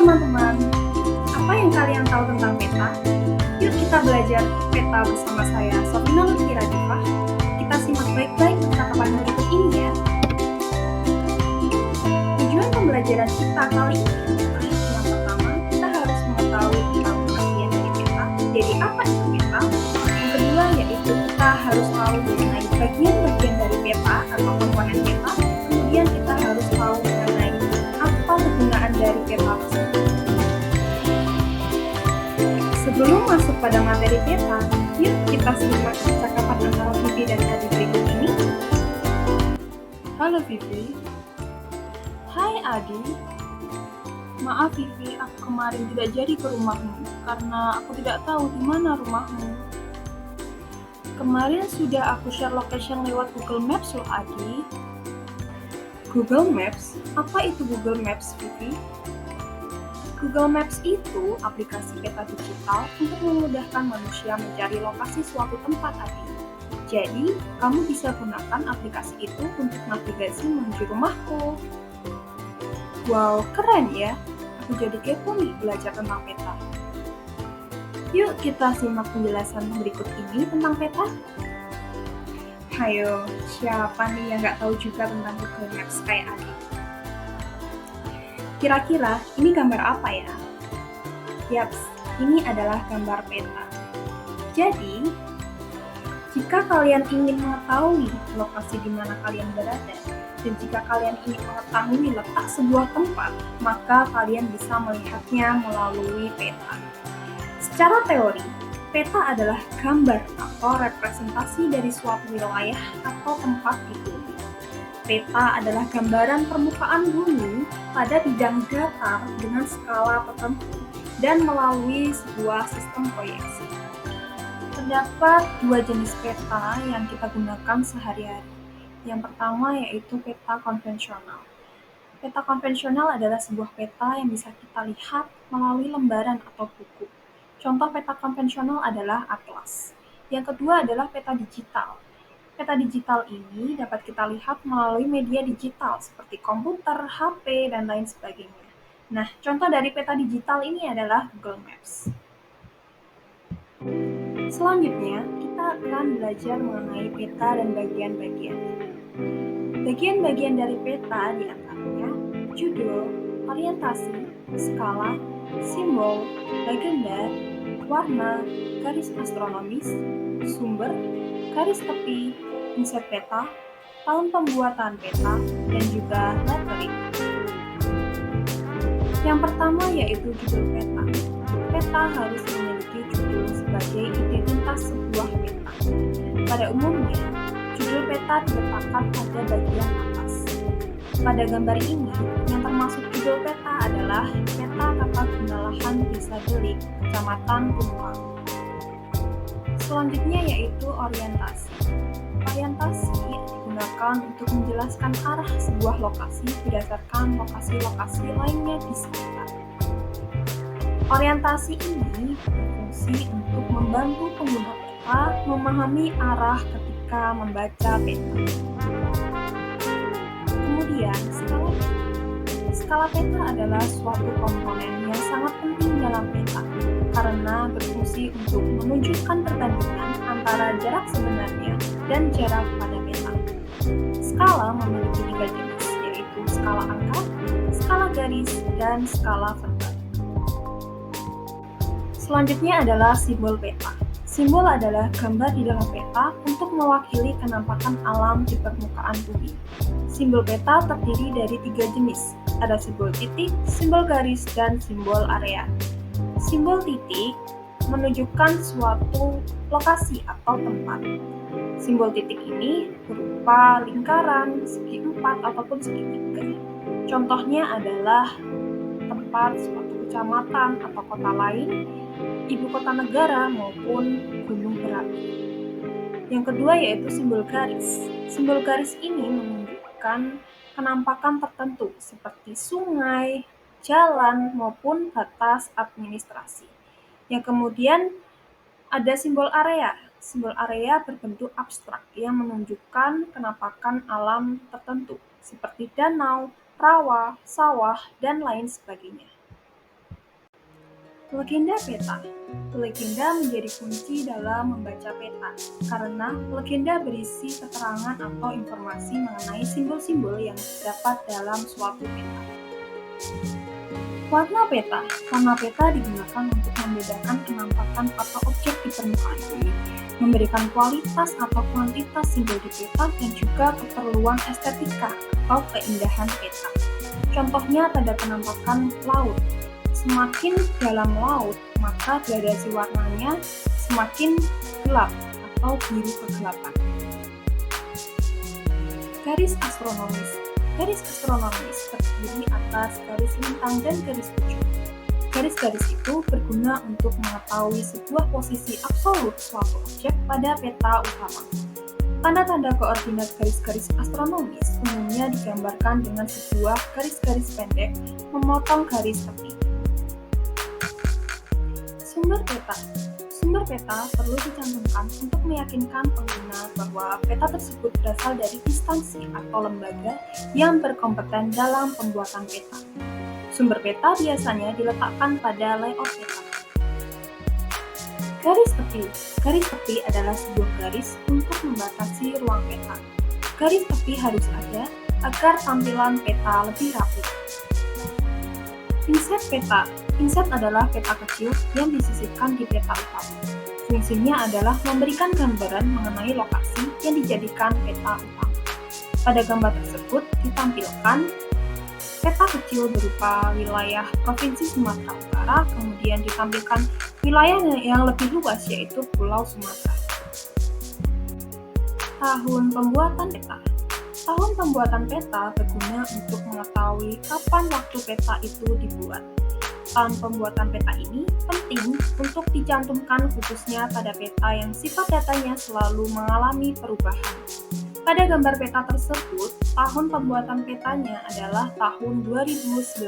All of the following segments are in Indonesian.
teman-teman, apa yang kalian tahu tentang peta? Yuk kita belajar peta bersama saya, Sofina Lutfi Radifah. Kita simak baik-baik percakapan berikut ini ya. Tujuan pembelajaran kita kali ini adalah yang pertama, kita harus mengetahui tentang pengertian dari peta. Jadi apa itu peta? Yang kedua yaitu kita harus tahu mengenai bagian-bagian dari peta atau komponen peta. Kemudian kita harus tahu mengenai apa kegunaan dari peta tersebut. Sebelum masuk pada materi peta, yuk kita simak percakapan antara Vivi dan Adi berikut ini. Halo Vivi. Hai Adi. Maaf Vivi, aku kemarin tidak jadi ke rumahmu karena aku tidak tahu di mana rumahmu. Kemarin sudah aku share location lewat Google Maps loh Adi. Google Maps? Apa itu Google Maps, Vivi? Google Maps itu aplikasi peta digital untuk memudahkan manusia mencari lokasi suatu tempat, Adi. Jadi, kamu bisa gunakan aplikasi itu untuk navigasi menuju rumahku. Wow, keren ya! Aku jadi kepo nih belajar tentang peta. Yuk kita simak penjelasan berikut ini tentang peta. Hayo, siapa nih yang nggak tahu juga tentang Google Maps kayak Adi? Kira-kira ini gambar apa ya? Yaps, ini adalah gambar peta. Jadi, jika kalian ingin mengetahui lokasi di mana kalian berada, dan jika kalian ingin mengetahui letak sebuah tempat, maka kalian bisa melihatnya melalui peta. Secara teori, peta adalah gambar atau representasi dari suatu wilayah atau tempat di bumi. Peta adalah gambaran permukaan bumi pada bidang datar dengan skala tertentu dan melalui sebuah sistem proyeksi. Terdapat dua jenis peta yang kita gunakan sehari-hari. Yang pertama yaitu peta konvensional. Peta konvensional adalah sebuah peta yang bisa kita lihat melalui lembaran atau buku. Contoh peta konvensional adalah atlas. Yang kedua adalah peta digital. Peta digital ini dapat kita lihat melalui media digital seperti komputer, HP, dan lain sebagainya. Nah, contoh dari peta digital ini adalah Google Maps. Selanjutnya, kita akan belajar mengenai peta dan bagian-bagiannya. Bagian-bagian dari peta diantaranya judul, orientasi, skala, simbol, legenda, warna, garis astronomis, sumber, garis tepi, insert peta, tahun pembuatan peta, dan juga lettering. Yang pertama yaitu judul peta. Peta harus memiliki judul sebagai identitas sebuah peta. Pada umumnya, judul peta diletakkan pada bagian atas. Pada gambar ini, yang termasuk judul peta adalah peta tata guna lahan Desa Delik, Kecamatan Tumpang. Selanjutnya yaitu orientasi. Orientasi digunakan untuk menjelaskan arah sebuah lokasi berdasarkan lokasi-lokasi lainnya di sekitar. Orientasi ini berfungsi untuk membantu pengguna peta memahami arah ketika membaca peta. Kemudian, skala peta. Skala peta adalah suatu komponen yang sangat penting dalam peta karena berfungsi untuk menunjukkan perbandingan antara jarak sebenarnya dan jarak pada peta. Skala memiliki tiga jenis, yaitu skala angka, skala garis, dan skala verbal. Selanjutnya adalah simbol peta. Simbol adalah gambar di dalam peta untuk mewakili kenampakan alam di permukaan bumi. Simbol peta terdiri dari tiga jenis, ada simbol titik, simbol garis, dan simbol area. Simbol titik menunjukkan suatu lokasi atau tempat. Simbol titik ini berupa lingkaran, segi empat, ataupun segitiga. Contohnya adalah tempat suatu kecamatan atau kota lain, ibu kota negara, maupun gunung berapi. Yang kedua yaitu simbol garis. Simbol garis ini menunjukkan kenampakan tertentu seperti sungai, jalan, maupun batas administrasi. Yang kemudian ada simbol area. Simbol area berbentuk abstrak yang menunjukkan kenampakan alam tertentu seperti danau, rawa, sawah, dan lain sebagainya. Legenda peta. Legenda menjadi kunci dalam membaca peta, karena legenda berisi keterangan atau informasi mengenai simbol-simbol yang terdapat dalam suatu peta. Warna peta. Warna peta digunakan untuk membedakan penampakan atau objek di permukaan bumi, memberikan kualitas atau kuantitas simbol di peta, dan juga keperluan estetika atau keindahan peta. Contohnya pada penampakan laut. Semakin dalam laut, maka gradasi warnanya semakin gelap atau biru kegelapan. Garis astronomis. Garis astronomis terdiri atas garis lintang dan garis ujung. Garis-garis itu berguna untuk mengetahui sebuah posisi absolut suatu objek pada peta utama. Tanda-tanda koordinat garis-garis astronomis umumnya digambarkan dengan sebuah garis-garis pendek memotong garis tepi. Sumber peta. Sumber peta perlu dicantumkan untuk meyakinkan pengguna bahwa peta tersebut berasal dari instansi atau lembaga yang berkompeten dalam pembuatan peta. Sumber peta biasanya diletakkan pada layout peta. Garis tepi. Garis tepi adalah sebuah garis untuk membatasi ruang peta. Garis tepi harus ada agar tampilan peta lebih rapi. Inset peta. Inset adalah peta kecil yang disisipkan di peta utama. Fungsinya adalah memberikan gambaran mengenai lokasi yang dijadikan peta utama. Pada gambar tersebut ditampilkan peta kecil berupa wilayah Provinsi Sumatera Utara, kemudian ditampilkan wilayah yang lebih luas yaitu Pulau Sumatera. Tahun pembuatan peta. Tahun pembuatan peta berguna untuk mengetahui kapan waktu peta itu dibuat. Tahun pembuatan peta ini penting untuk dicantumkan khususnya pada peta yang sifat datanya selalu mengalami perubahan. Pada gambar peta tersebut, tahun pembuatan petanya adalah tahun 2019.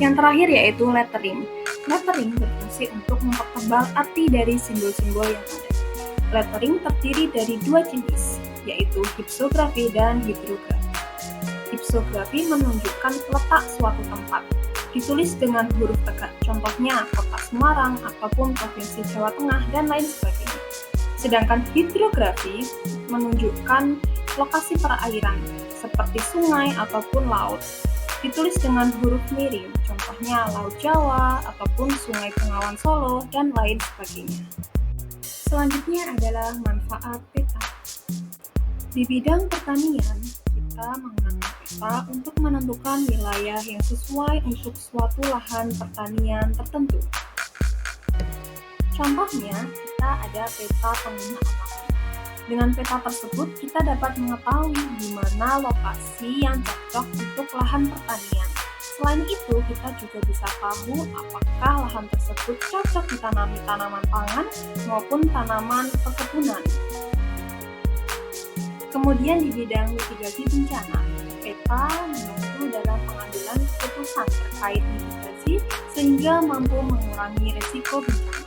Yang terakhir yaitu lettering. Lettering berfungsi untuk mempertebal arti dari simbol-simbol yang ada. Lettering terdiri dari dua jenis, yaitu hypsografi dan hidrografi. Hypsografi menunjukkan letak suatu tempat, ditulis dengan huruf tegak, contohnya Kota Semarang ataupun Provinsi Jawa Tengah dan lain sebagainya. Sedangkan hidrografi menunjukkan lokasi perairan, seperti sungai ataupun laut, ditulis dengan huruf miring, contohnya Laut Jawa ataupun Sungai Bengawan Solo dan lain sebagainya. Selanjutnya adalah manfaat peta. Di bidang pertanian, kita menggunakan peta untuk menentukan wilayah yang sesuai untuk suatu lahan pertanian tertentu. Contohnya, kita ada peta penggunaan lahan. Dengan peta tersebut, kita dapat mengetahui di mana lokasi yang cocok untuk lahan pertanian. Selain itu, kita juga bisa tahu apakah lahan tersebut cocok ditanami tanaman pangan maupun tanaman perkebunan. Kemudian di bidang mitigasi bencana, peta membantu dalam pengambilan keputusan terkait mitigasi sehingga mampu mengurangi risiko bencana.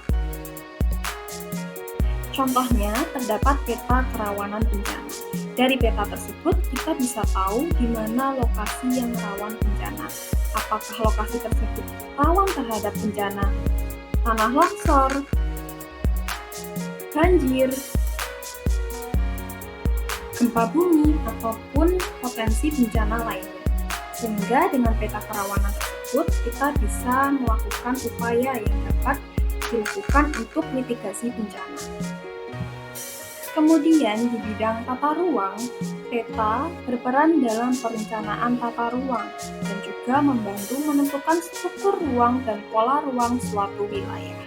Contohnya, terdapat peta kerawanan bencana. Dari peta tersebut, kita bisa tahu di mana lokasi yang rawan bencana. Apakah lokasi tersebut rawan terhadap bencana tanah longsor, banjir, gempa bumi, ataupun potensi bencana lainnya. Sehingga dengan peta kerawanan tersebut, kita bisa melakukan upaya yang dapat dilakukan untuk mitigasi bencana. Kemudian di bidang tata ruang, peta berperan dalam perencanaan tata ruang dan juga membantu menentukan struktur ruang dan pola ruang suatu wilayah.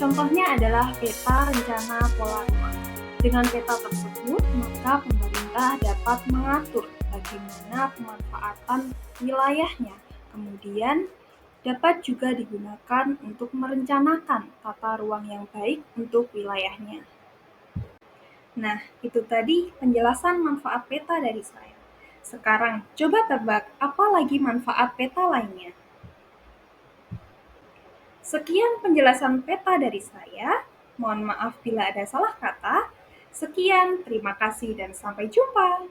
Contohnya adalah peta rencana pola ruang. Dengan peta tersebut, maka pemerintah dapat mengatur bagaimana pemanfaatan wilayahnya. Kemudian dapat juga digunakan untuk merencanakan tata ruang yang baik untuk wilayahnya. Nah, itu tadi penjelasan manfaat peta dari saya. Sekarang, coba tebak apa lagi manfaat peta lainnya. Sekian penjelasan peta dari saya. Mohon maaf bila ada salah kata. Sekian, terima kasih dan sampai jumpa.